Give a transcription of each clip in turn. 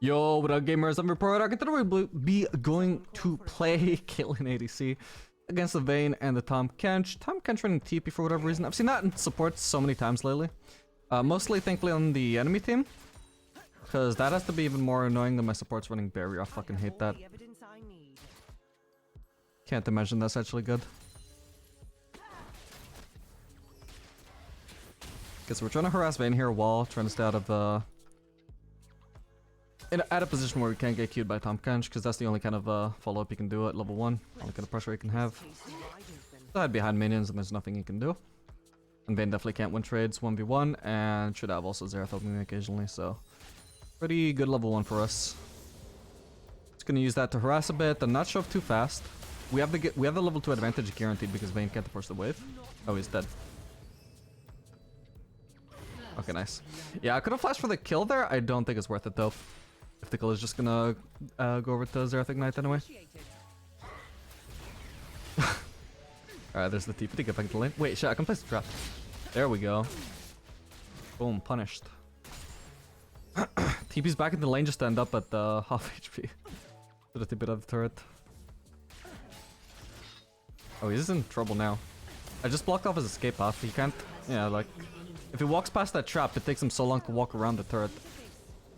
Yo, what up gamers, I'm Report. Today we'll be going to play Caitlyn ADC against the Vayne and the Tahm Kench. Tahm Kench running TP for whatever reason. I've seen that in support so many times lately. Mostly thankfully on the enemy team, because that has to be even more annoying than my supports running barrier. I fucking hate that. Can't imagine that's actually good. Okay, so we're trying to harass Vayne here while trying to stay out of at a position where we can't get queued by Tahm Kench, because that's the only kind of follow-up you can do at level 1. Only kind of pressure you can have. So hide behind minions and there's nothing you can do. And Vayne definitely can't win trades 1v1, and should have also Xerath helping me occasionally, so pretty good level 1 for us. Just gonna use that to harass a bit and not show up too fast. We have the level 2 advantage guaranteed because Vayne can't push the wave. Oh, he's dead. Okay, nice. Yeah, I could have flashed for the kill there. I don't think it's worth it though. If the kill is just gonna go over to Xerath Ignite anyway. Alright, there's the TP to get back to the lane. Wait, shit, I can place the trap. There we go. Boom, punished. TP's back in the lane just to end up at half HP. Should have TP'd out of the turret. Oh, he's in trouble now. I just blocked off his escape path. He can't... Yeah, like... If he walks past that trap, it takes him so long to walk around the turret.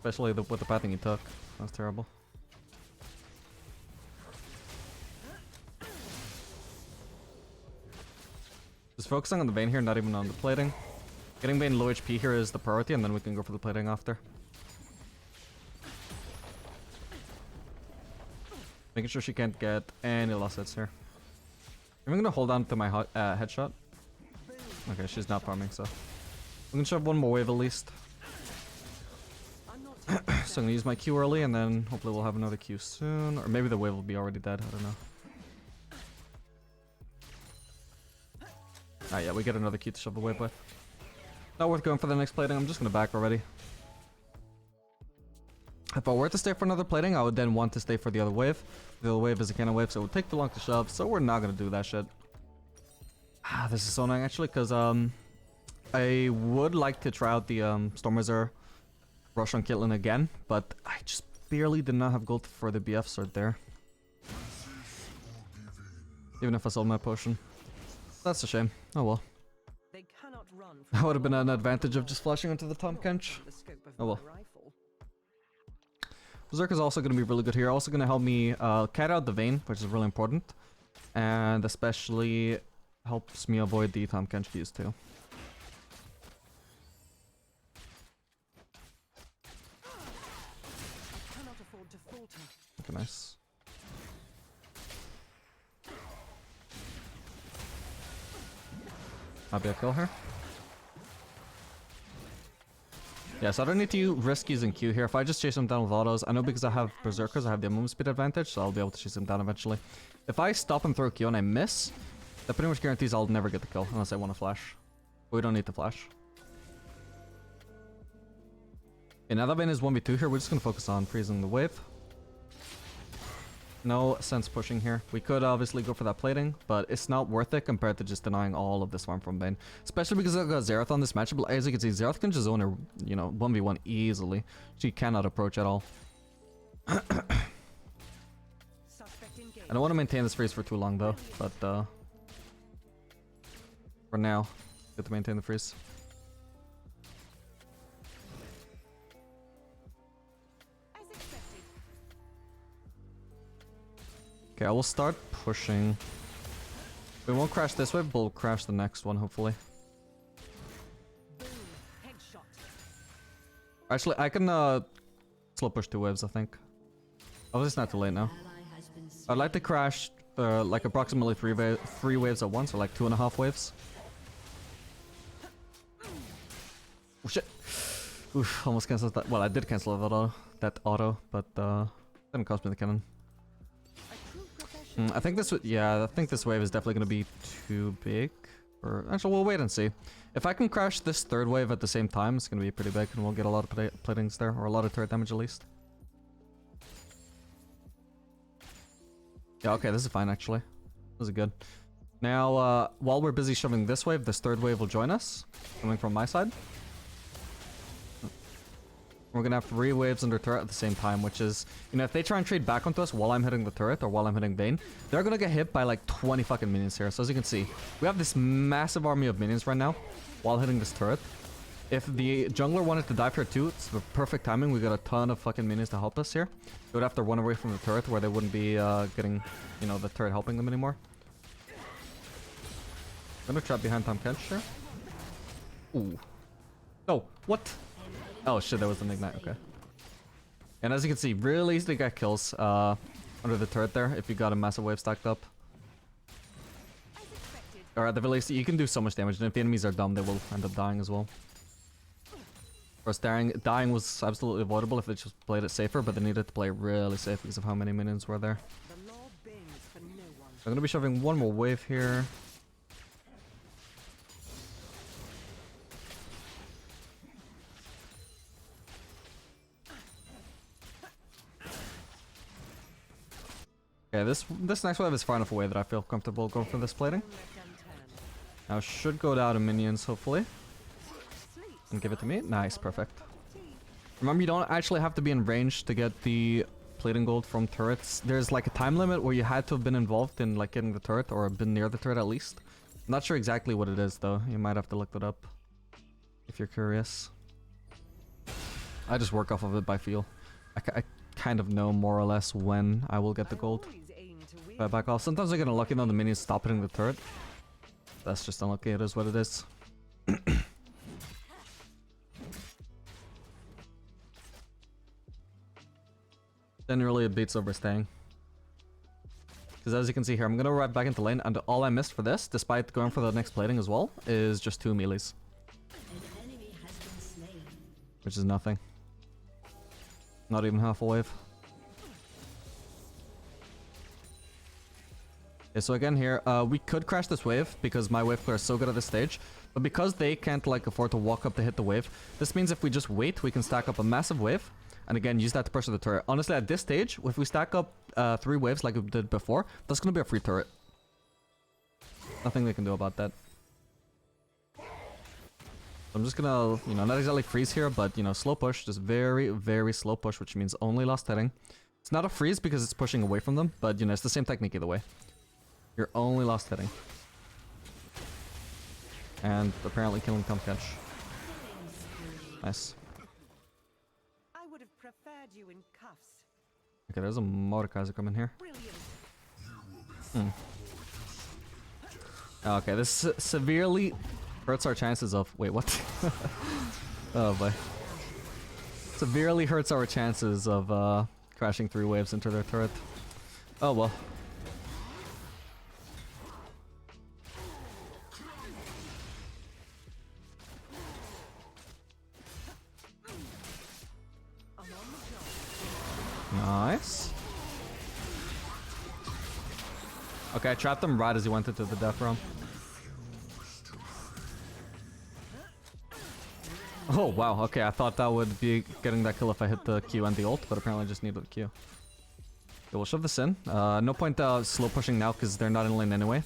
Especially with the pathing he took. That's terrible. Just focusing on the Vayne here, not even on the plating. Getting Vayne low HP here is the priority, and then we can go for the plating after. Making sure she can't get any lost hits here. I'm gonna hold on to my headshot. Okay, she's not farming, so... I'm gonna shove one more wave at least. So I'm gonna use my Q early, and then hopefully we'll have another Q soon. Or maybe the wave will be already dead, I don't know. Ah yeah, we get another Q to shove the wave with. Not worth going for the next plating, I'm just gonna back already. If I were to stay for another plating, I would then want to stay for the other wave. The other wave is a cannon wave, so it would take too long to shove, so we're not gonna do that shit. Ah, this is so annoying actually, because I would like to try out the Stormrazor rush on Caitlyn again, but I just barely did not have gold for the BF sword there. Even if I sold my potion. That's a shame. Oh well. That would have been an advantage of just flashing into the Tahm Kench. Oh well. Berserker is also going to be really good here. Also going to help me cat out the Vayne, which is really important. And especially helps me avoid the Tahm Kench Qs too. Okay, nice. Maybe I kill her. Yeah, so I don't need to risk using Q here. If I just chase him down with autos, I know because I have Berserkers, I have the movement speed advantage, so I'll be able to chase him down eventually. If I stop and throw Q and I miss, that pretty much guarantees I'll never get the kill unless I want to flash. But we don't need to flash. Okay, now that Vayne is 1v2 here, we're just going to focus on freezing the wave. No sense pushing here. We could obviously go for that plating, but it's not worth it compared to just denying all of this farm from Vayne. Especially because I've got Xerath on this matchup. As you can see, Xerath can just zone her, you know, 1v1 easily. She cannot approach at all. I don't want to maintain this freeze for too long though, but for now, good to maintain the freeze. Okay, I will start pushing. We won't crash this wave, but we'll crash the next one, hopefully. Actually, I can slow push 2 waves, I think. Oh, it's not too late now. I'd like to crash like approximately 3 waves at once, or like 2.5 waves. Oh shit! Oof, almost canceled that. Well, I did cancel that auto, but didn't cost me the cannon. I think this wave is definitely going to be too big. Or actually, we'll wait and see. If I can crash this third wave at the same time, it's going to be pretty big, and we'll get a lot of platings there, or a lot of turret damage at least. Yeah, okay, this is fine actually. This is good. Now, while we're busy shoving this wave, this third wave will join us, coming from my side. We're gonna have 3 waves under turret at the same time, which is, you know, if they try and trade back onto us while I'm hitting the turret or while I'm hitting Bane, they're gonna get hit by like 20 fucking minions here. So as you can see, we have this massive army of minions right now while hitting this turret. If the jungler wanted to dive here too, it's the perfect timing. We got a ton of fucking minions to help us here. They would have to run away from the turret where they wouldn't be getting, you know, the turret helping them anymore. I'm gonna trap behind Tom Kench here. Ooh. Oh, what? Oh shit, that was an ignite, okay. And as you can see, really easily get kills under the turret there if you got a massive wave stacked up. Or at the very least, you can do so much damage, and if the enemies are dumb, they will end up dying as well. Of course, dying was absolutely avoidable if they just played it safer, but they needed to play really safe because of how many minions were there. I'm gonna be shoving one more wave here. Okay, this next wave is far enough away that I feel comfortable going for this plating. Now should go down to minions, hopefully. And give it to me. Nice, perfect. Remember, you don't actually have to be in range to get the plating gold from turrets. There's like a time limit where you had to have been involved in like getting the turret or been near the turret at least. I'm not sure exactly what it is though. You might have to look that up if you're curious. I just work off of it by feel. I kind of know more or less when I will get the gold. If I back off. Sometimes I get unlucky on the minions stop hitting the turret. That's just unlucky, it is what it is. Generally it beats overstaying. Because as you can see here, I'm gonna ride back into lane, and all I missed for this, despite going for the next plating as well, is just 2 melees. Which is nothing. Not even half a wave. Okay, so again here, we could crash this wave because my wave clear is so good at this stage. But because they can't like afford to walk up to hit the wave, this means if we just wait, we can stack up a massive wave. And again, use that to pressure the turret. Honestly, at this stage, if we stack up 3 waves like we did before, that's going to be a free turret. Nothing they can do about that. I'm just gonna, you know, not exactly freeze here, but, you know, slow push. Just very, very slow push, which means only last hitting. It's not a freeze because it's pushing away from them, but, you know, it's the same technique either way. You're only last hitting. And apparently killing Tom Catch. Nice. I would have preferred you in cuffs. Okay, there's a Mordekaiser coming here. Okay, this severely hurts our chances of... Wait, what? Oh boy. Severely hurts our chances of crashing 3 waves into their turret. Oh well. Nice. Okay, I trapped him right as he went into the death realm. Oh wow, okay, I thought that would be getting that kill if I hit the Q and the ult, but apparently I just needed the Q. Okay, we'll shove this in. No point slow pushing now because they're not in lane anyway.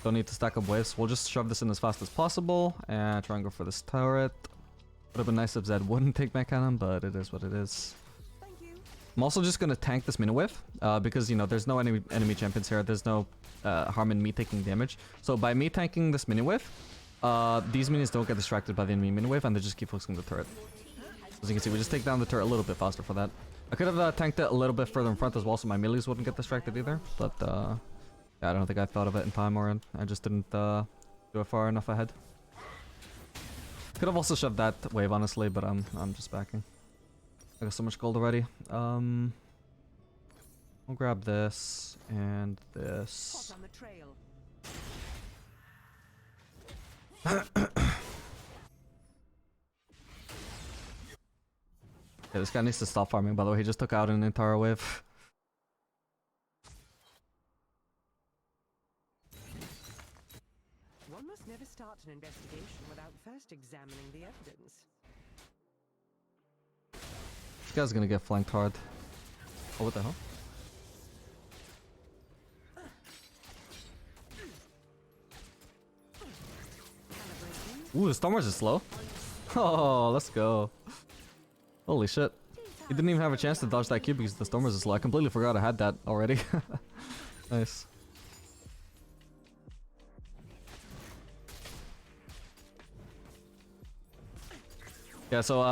Don't need to stack up waves. We'll just shove this in as fast as possible and try and go for this turret. Would have been nice if Zed wouldn't take my cannon, but it is what it is. I'm also just gonna tank this mini wave because, you know, there's no enemy champions here. There's no harm in me taking damage. So by me tanking this mini wave, these minions don't get distracted by the enemy mini wave and they just keep focusing the turret. As you can see, we just take down the turret a little bit faster for that. I could have tanked it a little bit further in front as well so my melees wouldn't get distracted either. But yeah, I don't think I thought of it in time, or I just didn't do it far enough ahead. Could have also shoved that wave, honestly, but I'm just backing. I got so much gold already. I'll grab this and this. Yeah, this guy needs to stop farming, by the way. He just took out an entire wave. One must never start an investigation without first examining the evidence. This guy's gonna get flanked hard. Oh, what the hell? Ooh, the Stormrazor is slow. Oh, let's go. Holy shit. He didn't even have a chance to dodge that Q because the Stormrazor is slow. I completely forgot I had that already. Nice. Yeah, so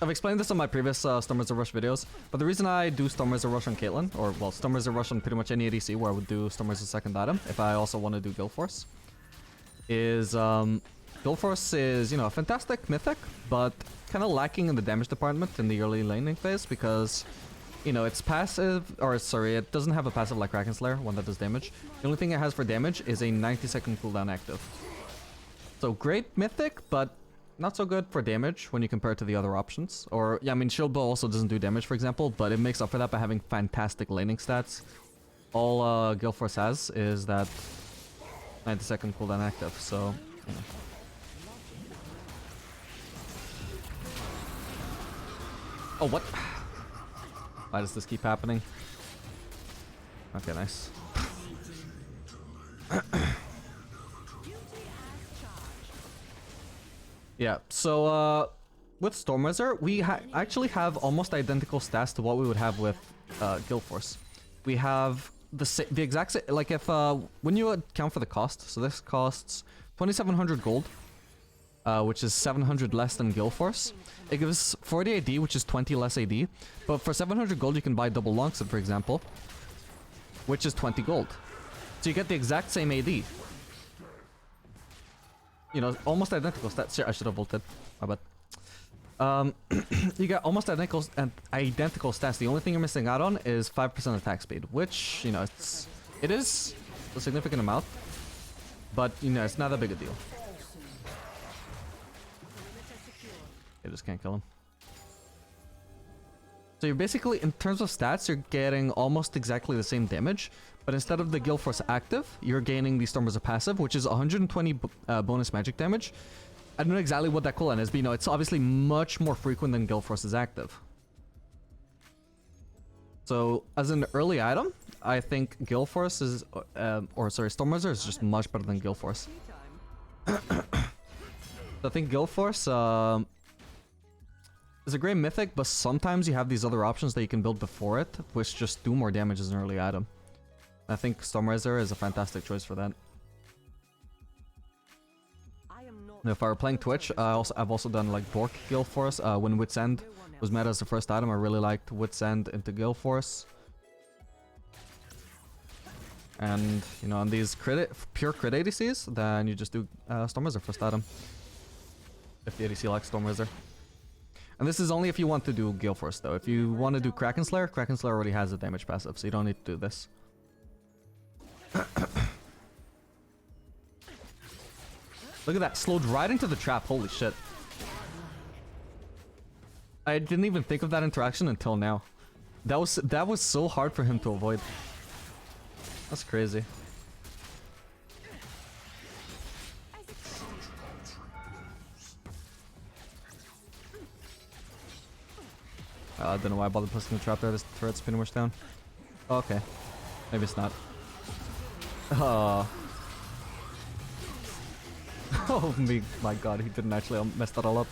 I've explained this on my previous Stormrazor Rush videos, but the reason I do Stormrazor Rush on Caitlyn, or well, Stormrazor Rush on pretty much any ADC where I would do Stormrazor second item, if I also want to do Galeforce, is Galeforce is, you know, a fantastic mythic, but kind of lacking in the damage department in the early laning phase because, you know, it's passive, or sorry, it doesn't have a passive like Kraken Slayer, one that does damage. The only thing it has for damage is a 90-second cooldown active. So great mythic, but not so good for damage when you compare it to the other options. Or, yeah, I mean, Shield Bow also doesn't do damage, for example, but it makes up for that by having fantastic laning stats. All Galeforce has is that 90-second cooldown active, so, you know. Oh, what? Why does this keep happening? Okay, nice. Yeah, so with Stormrazor, we actually have almost identical stats to what we would have with Galeforce. We have the exact same, like if when you account for the cost, so this costs 2,700 gold, which is 700 less than Galeforce. It gives 40 AD, which is 20 less AD, but for 700 gold you can buy double Longsword, for example, which is 20 gold. So you get the exact same AD. You know, almost identical stats. I should have ulted. My bad. You get almost identical stats. The only thing you're missing out on is 5% attack speed, which, you know, it is a significant amount, but, you know, it's not that big a deal. You just can't kill him. So you're basically, in terms of stats, you're getting almost exactly the same damage, but instead of the Galeforce active, you're gaining the Stormrazor passive, which is 120 bonus magic damage. I don't know exactly what that cooldown is, but you know, it's obviously much more frequent than Galeforce's active. So, as an early item, I think Galeforce is, Stormrazor is just much better than Galeforce. I think Galeforce, is a great mythic, but sometimes you have these other options that you can build before it, which just do more damage as an early item. I think Stormrazor is a fantastic choice for that. If I were playing Twitch, I've also done like Bork Galeforce. When Wit's End was meta as the first item, I really liked Wit's End into Galeforce. And, you know, on these pure crit ADCs, then you just do Stormrazor first item. If the ADC likes Stormrazor. And this is only if you want to do Galeforce, though. If you want to do Kraken Slayer already has a damage passive, so you don't need to do this. Look at that, slowed right into the trap, holy shit. I didn't even think of that interaction until now. That was so hard for him to avoid. That's crazy. I don't know why I bothered placing the trap there. This turret's pretty much down. Oh, okay. Maybe it's not. Oh. Oh my god, he didn't actually mess that all up.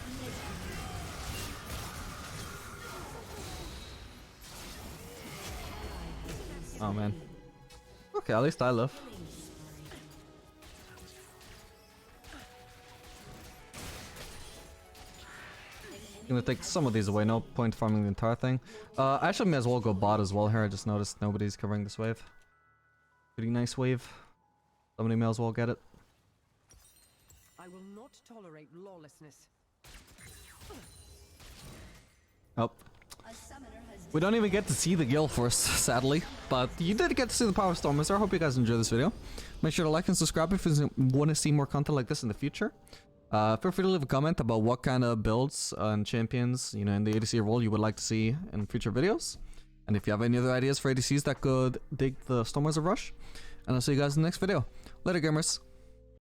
Oh man. Okay, at least I live. Gonna take some of these away, no point farming the entire thing. I actually may as well go bot as well here. I just noticed nobody's covering this wave. Pretty nice wave. Somebody may as well get it. I will not tolerate lawlessness. Oh. We don't even get to see the Galeforce, sadly. But you did get to see the power of Stormrazor. I hope you guys enjoyed this video. Make sure to like and subscribe if you want to see more content like this in the future. Feel free to leave a comment about what kind of builds and champions, you know, in the ADC role you would like to see in future videos. And if you have any other ideas for ADCs that could dig the Stormrazor rush. And I'll see you guys in the next video. Later, gamers.